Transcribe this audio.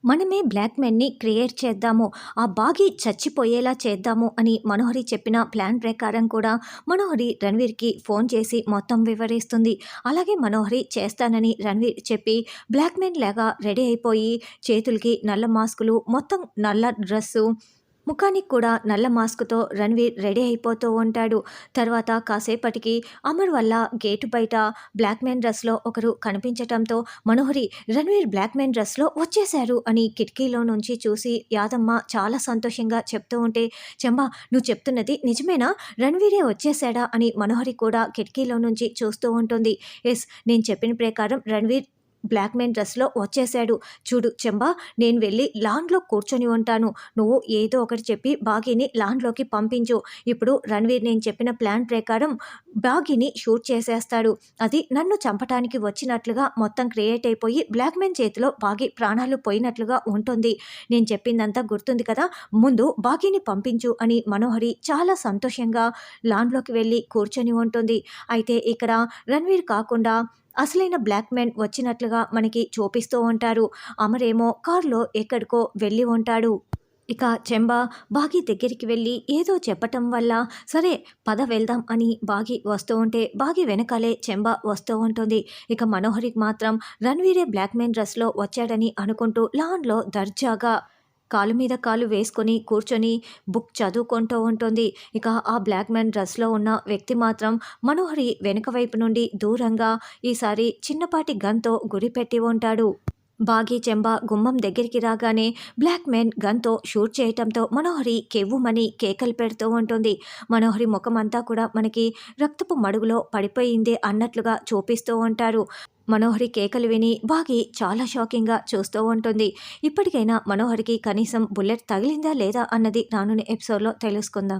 మనమే black మెన్‌ని create చేద్దాము. ఆ బాగి చచ్చిపోయేలా చేద్దాము అని మనోహరి చెప్పిన ప్లాన్ ప్రకారం కూడా మనోహరి రణ్వీర్‌కి ఫోన్ చేసి మొత్తం వివరిస్తుంది. అలాగే మనోహరి చేస్తానని రణ్వీర్ చెప్పి బ్లాక్ మెన్ లాగా రెడీ అయిపోయి చేతులకి నల్ల మాస్కులు, మొత్తం నల్ల డ్రెస్సు, ముఖానికి కూడా నల్ల మాస్క్‌తో రణ్వీర్ రెడీ అయిపోతూ ఉంటాడు. తర్వాత కాసేపటికి అమర్ వల్ల గేటు బయట బ్లాక్ మెన్ డ్రెస్‌లో ఒకరు కనిపించటంతో మనోహరి రణ్వీర్ బ్లాక్ మెన్ డ్రెస్‌లో వచ్చేశారు అని కిటికీలో నుంచి చూసి యాదమ్మ చాలా సంతోషంగా చెప్తూ ఉంటే, "చెంబా నువ్వు చెప్తున్నది నిజమేనా? రణ్వీరే వచ్చేసాడా?" అని మనోహరి కూడా కిటికీలో నుంచి చూస్తూ ఉంటుంది. "యెస్, నేను చెప్పిన ప్రకారం రణ్వీర్ బ్లాక్ మెన్ డ్రెస్‌లో వచ్చేసాడు. చూడు చెంబా, నేను వెళ్ళి లాన్‌లో కూర్చొని ఉంటాను. నువ్వు ఏదో ఒకటి చెప్పి బాగీని లాన్‌లోకి పంపించు. ఇప్పుడు రణ్వీర్ నేను చెప్పిన ప్లాన్ ప్రకారం బాగీని షూట్ చేసేస్తాడు. అది నన్ను చంపటానికి వచ్చినట్లుగా మొత్తం క్రియేట్ అయిపోయి బ్లాక్ మెన్ చేతిలో బాగీ ప్రాణాలు పోయినట్లుగా ఉంటుంది. నేను చెప్పిందంతా గుర్తుంది కదా! ముందు బాగీని పంపించు" అని మనోహరి చాలా సంతోషంగా లాన్‌లోకి వెళ్ళి కూర్చొని ఉంటుంది. అయితే ఇక్కడ రణ్వీర్ కాకుండా అసలైన బ్లాక్ మెన్ వచ్చినట్లుగా మనకి చూపిస్తూ ఉంటారు. అమరేమో కారులో ఎక్కడికో వెళ్ళి ఉంటాడు. ఇక చెంబా బాగీ దగ్గరికి వెళ్ళి ఏదో చెప్పటం వల్ల, సరే పద వెళ్దాం అని బాగీ వస్తూ ఉంటే బాగీ వెనకాలే చెంబా వస్తూ ఉంటుంది. ఇక మనోహరికి మాత్రం రణ్వీరే బ్లాక్ మెన్ డ్రెస్‌లో వచ్చాడని అనుకుంటూ లాన్‌లో దర్జాగా కాలు మీద కాలు వేసుకొని కూర్చొని బుక్ చదువుకుంటూ ఉంటుంది. ఇక ఆ బ్లాక్ మ్యాన్ డ్రెస్‌లో ఉన్న వ్యక్తి మాత్రం మనోహరి వెనుక వైపు నుండి దూరంగా ఈసారి చిన్నపాటి గన్‌తో గురిపెట్టి ఉంటాడు. బాగీ చెంబా గుమ్మం దగ్గరికి రాగానే బ్లాక్ మెన్ గన్‌తో షూట్ చేయటంతో మనోహరి కెవ్వుమని కేకలు పెడుతూ ఉంటుంది. మనోహరి ముఖమంతా కూడా మనకి రక్తపు మడుగులో పడిపోయిందే అన్నట్లుగా చూపిస్తూ ఉంటారు. మనోహరి కేకలు విని బాగీ చాలా షాకింగ్‌గా చూస్తూ ఉంటుంది. ఇప్పటికైనా మనోహరికి కనీసం బుల్లెట్ తగిలిందా లేదా అన్నది రానున్న ఎపిసోడ్‌లో తెలుసుకుందాం.